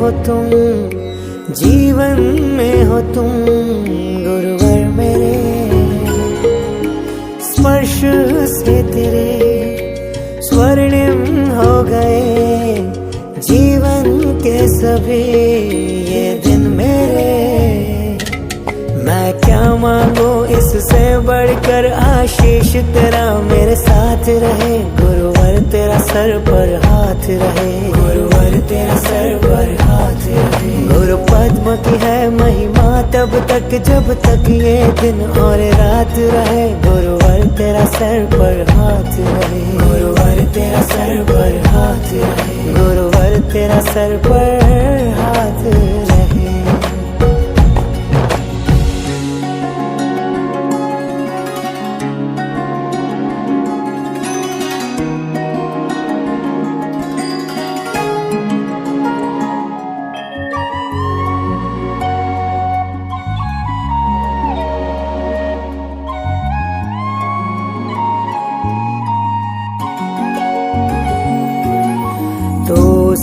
हो तुम, जीवन में हो तुम गुरुवर मेरे। स्पर्श से तेरे स्वर्णिम हो गए जीवन के सभी ये दिन मेरे। मैं क्या मांगू इससे बढ़कर आशीष तेरा मेरे साथ रहे। गुरुवर तेरा सर पर हाथ रहे, गुरुवर तेरा सर पर हाथ रहे। गुरु पद्म की है महिमा तब तक जब तक ये दिन और रात रहे। गुरुवर तेरा सर पर हाथ रहे, गुरुवर तेरा सर पर हाथ रहे, गुरुवर तेरा सर पर हाथ रहे।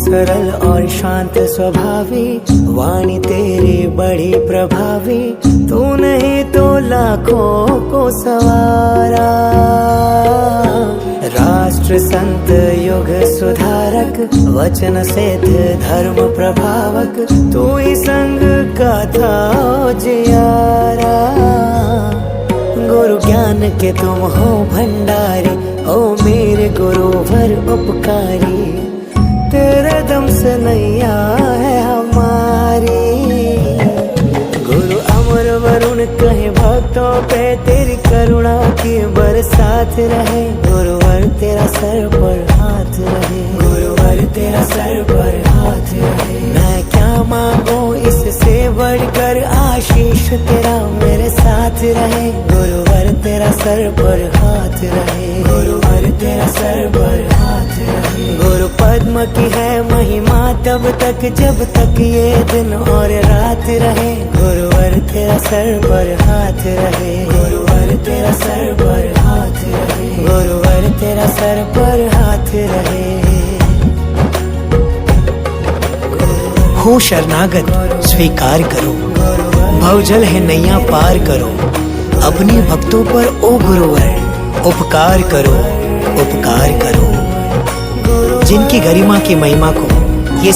सरल और शांत स्वभावी वाणी तेरी बड़ी प्रभावी। तू नहीं तो लाखों को सवारा। राष्ट्र संत युग सुधारक वचन सिद्ध धर्म प्रभावक। तू ही संग का था जियारा। गुरु ज्ञान के तुम हो भंडारी, ओ मेरे गुरुवर उपकारी। तेरे दम से नैया है हमारी। गुरु अमर वरुण कहे भक्तों पे तेरी करुणा की बरसात रहे। गुरुवर तेरा सर पर हाथ रहे, गुरुवर तेरा सर पर हाथ रहे। मैं क्या मांगू इससे बढ़कर आशीष तेरा मेरे साथ रहे। गुरुवर तेरा सर पर हाथ रहे, गुरुवर तेरा सर पर हाथ रहे। गुरु पद्म की है महिमा तब तक जब तक ये दिन और रात रहे। गुरुवर तेरा सर पर हाथ रहे, गुरुवर तेरा सर पर हाथ रहे, गुरुवर तेरा सर पर हाथ रहे। हो शरणागत स्वीकार करो, भवजल है नैया पार करो। अपने भक्तों पर ओ गुरुवर उपकार करो, उपकार करो। जिनकी गरिमा की महिमा को ये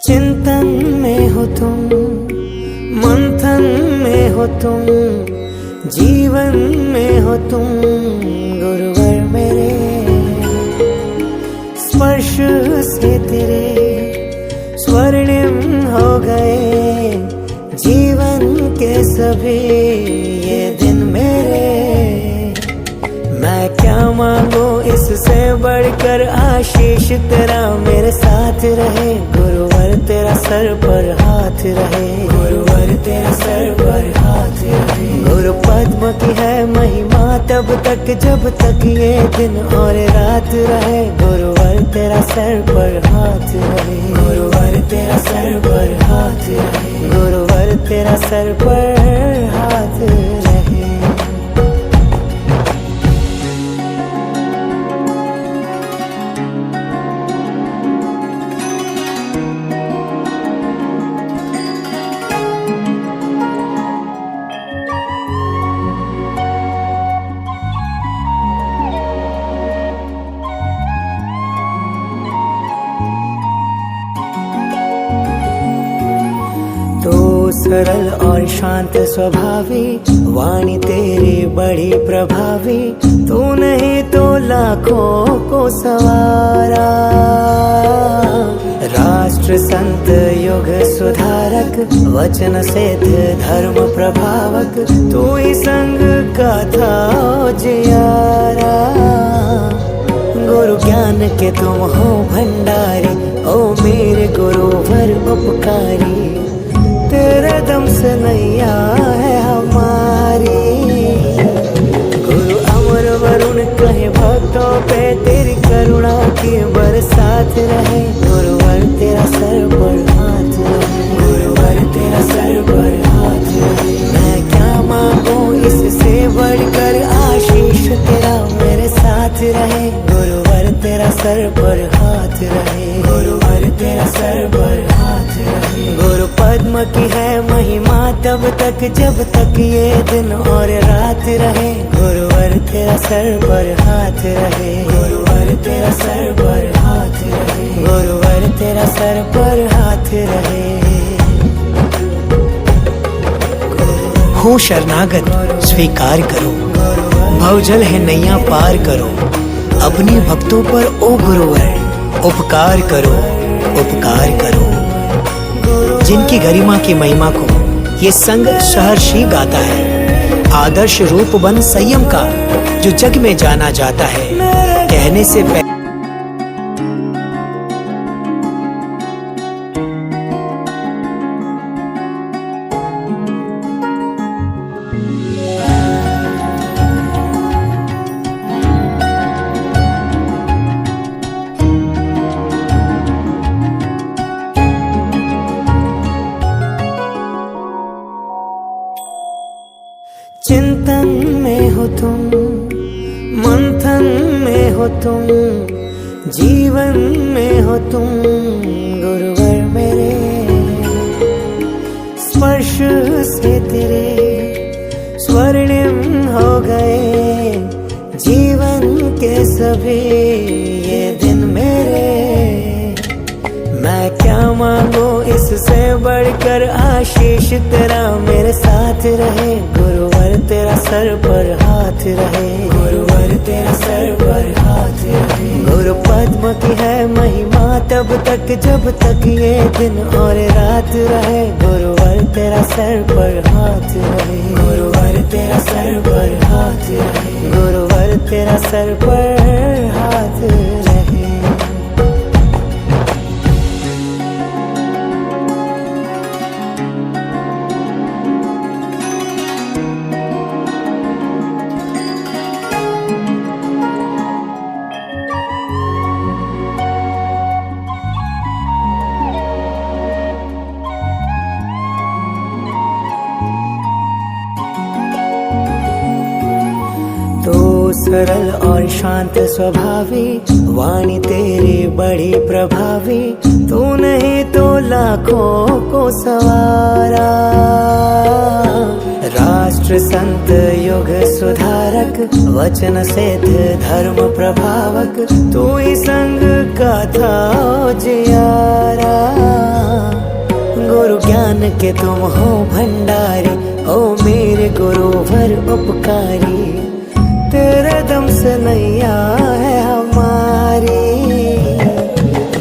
चिंतन में हो तुम, मंथन में हो तुम, जीवन में हो तुम गुरुवर मेरे। स्पर्श से तेरे स्वर्णिम हो गए जीवन के सभी ये दिन मेरे। मैं क्या मांगू इससे बढ़कर आशीष तेरा मेरे साथ रहे। गुरुवर तेरा सर पर हाथ रहे, गुरुवर तेरा सर पर हाथ रहे। गुरु पद्म की है महिमा तब तक जब तक ये दिन और रात रहे। गुरुवर तेरा सर पर हाथ रहे, गुरुवर तेरा सर पर हाथ रहे, गुरुवर तेरा सर पर हाथ रहे। सरल और शांत स्वभावी वाणी तेरी बड़ी प्रभावी। तू नहीं तो लाखों को सवारा। राष्ट्र संत युग सुधारक वचन सिद्ध धर्म प्रभावक। तू ही संग का था जियारा। गुरु ज्ञान के तुम हो भंडारी, ओ मेरे गुरुवर उपकारी। तेरे दम से नैया है हमारी। साथ रहे, गुरुवर तेरा सर पर हाथ रहे, गुरुवर तेरा सर पर हाथ रहे। मैं क्या मांगू इससे बढ़कर, आशीष तेरा मेरे साथ रहे, गुरुवर तेरा सर पर हाथ रहे, गुरुवर तेरा सर पर हाथ रहे। गुरु पद्म की है महिमा तब तक जब तक ये दिन और रात रहे, गुरुवर तेरा सर पर हाथ रहे, गुरुवर तेरा सर पर हाथ रहे, गुरुवर तेरा सर पर हाथ रहे। हो शरणागत स्वीकार करो, भवजल है नैया पार करो, अपने भक्तों पर ओ गुरुवर उपकार करो, उपकार करो। जिनकी गरिमा की महिमा को ये संग सहर्षि गाता है, आदर्श रूप बन संयम का जो जग में जाना जाता है। कहने से पहले चिंतन में हो तुम, मंथन में हो तुम, जीवन में हो तुम, गुरुवर मेरे स्पर्श से तेरे स्वर्णिम हो गए जीवन के सभी ये दिन मेरे। मैं क्या मांगू इससे बढ़कर, आशीष तेरा मेरे साथ रहे, गुरुवर तेरा सर पर हाथ रहे, गुरुवर तेरा सर पर हाथ रहे। गुरु पद्म की है महिमा तब तक जब तक ये दिन और रात रहे, गुरुवर तेरा सर पर हाथ रहे, गुरुवर तेरा सर पर हाथ रहे, गुरुवर तेरा सर पर हाथ रहे। सरल और शांत स्वभावी, वाणी तेरी बड़ी प्रभावी, तू नहीं तो लाखों को सवारा। राष्ट्र संत युग सुधारक, वचन सिद्ध धर्म प्रभावक, तू ही संग का था जियारा। गुरु ज्ञान के तुम हो भंडारी, ओ मेरे गुरुवर उपकारी, तेरे दम से नैया है हमारी।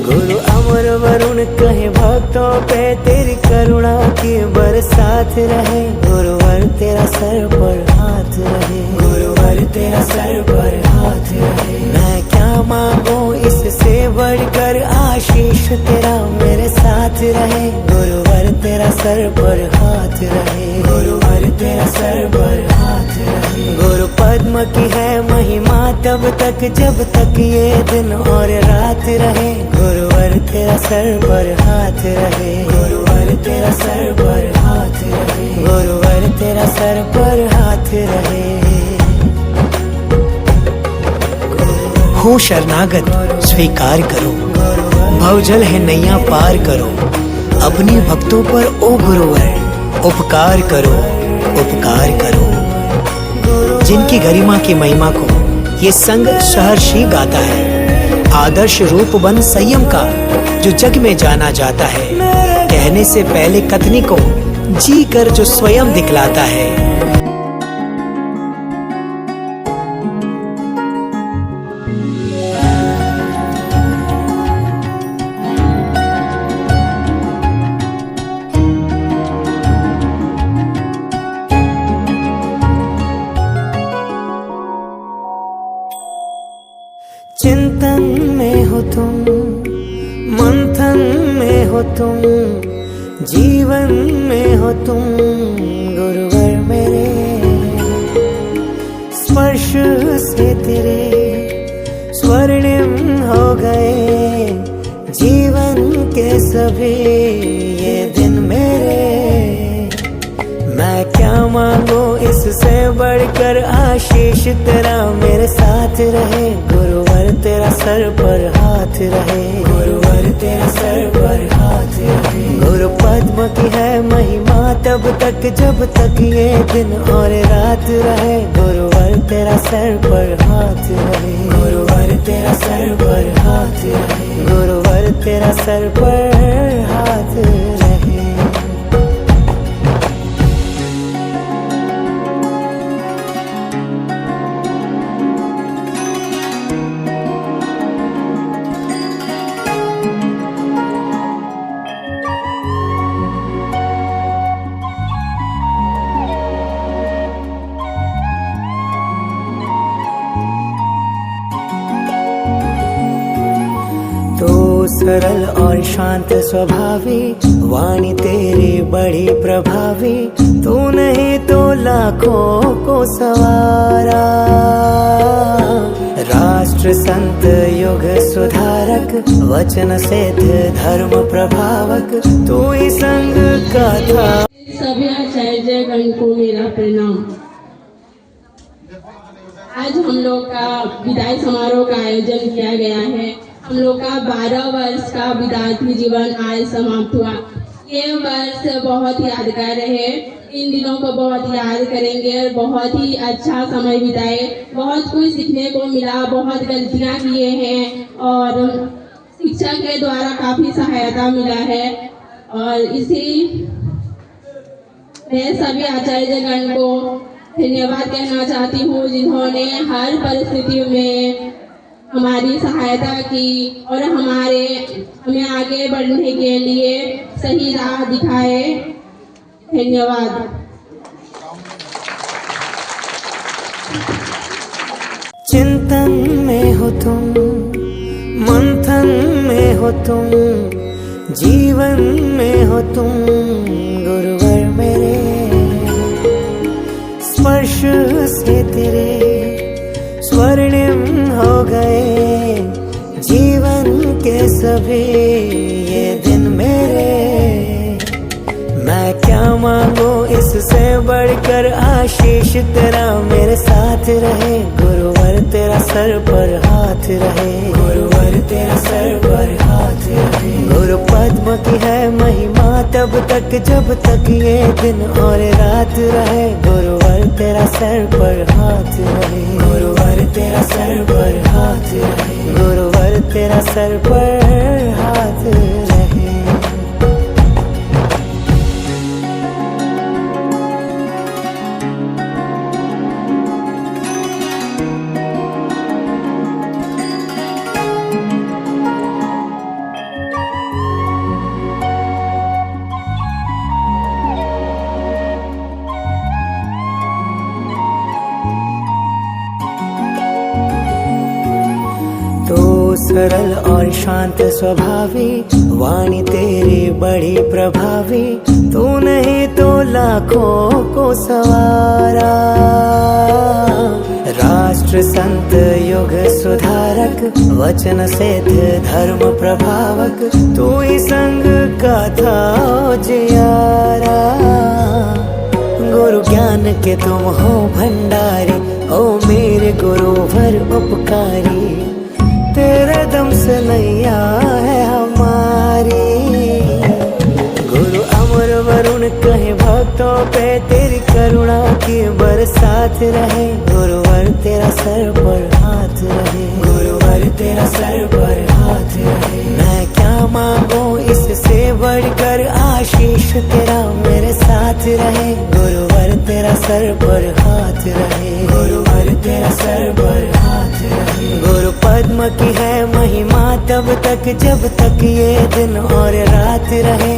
गुरु अमर वरुण कहे भक्तों पे तेरी करुणा की बरसात रहे, गुरुवर तेरा सर पर हाथ रहे, गुरुवर तेरा सर पर हाथ रहे। मैं क्या मांगू इससे बढ़कर, आशीष तेरा मेरे साथ रहे, गुरुवर तेरा सर पर हाथ रहे, गुरुवर तेरा सर पर हाथ रहे। गुरु पद्म की है महिमा तब तक जब तक ये दिन और रात रहे, गुरुवर तेरा सर पर हाथ रहे, गुरुवर तेरा सर पर हाथ रहे, गुरुवर तेरा सर पर हाथ रहे। हो शरणागत स्वीकार करो, भवजल है नैया पार करो, अपने भक्तों पर ओ गुरुवर उपकार करो, उपकार करो। जिनकी गरिमा की महिमा को ये संग सहर्षि गाता है, आदर्श रूप बन संयम का जो जग में जाना जाता है। कहने से पहले कथनी को जी कर जो स्वयं दिखलाता है। चिंतन में हो तुम, मंथन में हो तुम, जीवन में हो तुम, गुरुवर मेरे स्पर्श से तेरे स्वर्णिम हो गए जीवन के सभी ये दिन मेरे। मैं क्या मांगू इससे बढ़कर आशीष तेरा मेरे साथ रहे। गुरुवर तेरा सर पर हाथ रहे, गुरुवर तेरा सर पर हाथ रहे। गुरु पद्म की है महिमा तब तक जब तक ये दिन और रात रहे। गुरुवर तेरा सर पर हाथ रहे, गुरुवर तेरा सर पर हाथ रहे, गुरुवर तेरा सर पर हाथ रहे। सरल और शांत स्वभावी वाणी तेरी बड़ी प्रभावी। तू नहीं तो लाखों को सवारा। राष्ट्र संत युग सुधारक वचन सिद्ध धर्म प्रभावक। तू ही संग का था। सभी आचार्यगण को मेरा प्रणाम। आज हम लोग का विदाई समारोह का आयोजन किया गया है। हम लोग का 12 वर्ष का विद्यार्थी जीवन आज समाप्त हुआ। ये वर्ष बहुत यादगार है। इन दिनों को बहुत याद करेंगे और बहुत ही अच्छा समय बिताए। बहुत कुछ सीखने को मिला, बहुत गलतियां किए हैं और शिक्षक के द्वारा काफी सहायता मिला है। और इसी मैं सभी आचार्यगण को धन्यवाद कहना चाहती हूँ जिन्होंने हर परिस्थिति में हमारी सहायता की और हमें आगे बढ़ने के लिए सही राह दिखाए। धन्यवाद। चिंतन में हो तुम, मंथन में हो तुम, जीवन में हो तुम गुरुवर मेरे। स्पर्श से तेरे स्वर्णिम हो गए जीवन के सभी ये दिन मेरे। मैं क्या मांगू इससे बढ़कर आशीष तेरा मेरे साथ रहे। गुरुवर तेरा सर पर हाथ रहे, गुरुवर तेरा सर पर हाथ रहे। गुरु पद्म की है महिमा तब तक जब तक ये दिन और रात रहे। गुरुवर तेरा सर पर हाथ रहे, गुरुवर तेरा सर पर हाथ रहे, गुरुवर तेरा सर पर हाथ रहे। सरल और शांत स्वभावी वाणी तेरी बड़ी प्रभावी। तू नहीं तो लाखों को सवारा। राष्ट्र संत युग सुधारक वचन सिद्ध धर्म प्रभावक। तू ही संग का था जियारा। गुरु ज्ञान के तुम हो भंडारी, ओ मेरे गुरुवर उपकारी। तेरे दम से नैया है हमारी। गुरु अमर वरुण कहे भक्तों पे तेरी करुणा की बरसात रहे। गुरुवर तेरा सर पर हाथ रहे, गुरुवर तेरा सर पर हाथ रहे। मैं क्या मांगू इससे बढ़कर आशीष तेरा मेरे साथ रहे। गुरुवर तेरा सर पर हाथ रहे, गुरुवर तेरा सर पर हाथ रहे। गुरु पद्म की है महिमा तब तक जब तक ये दिन और रात रहे।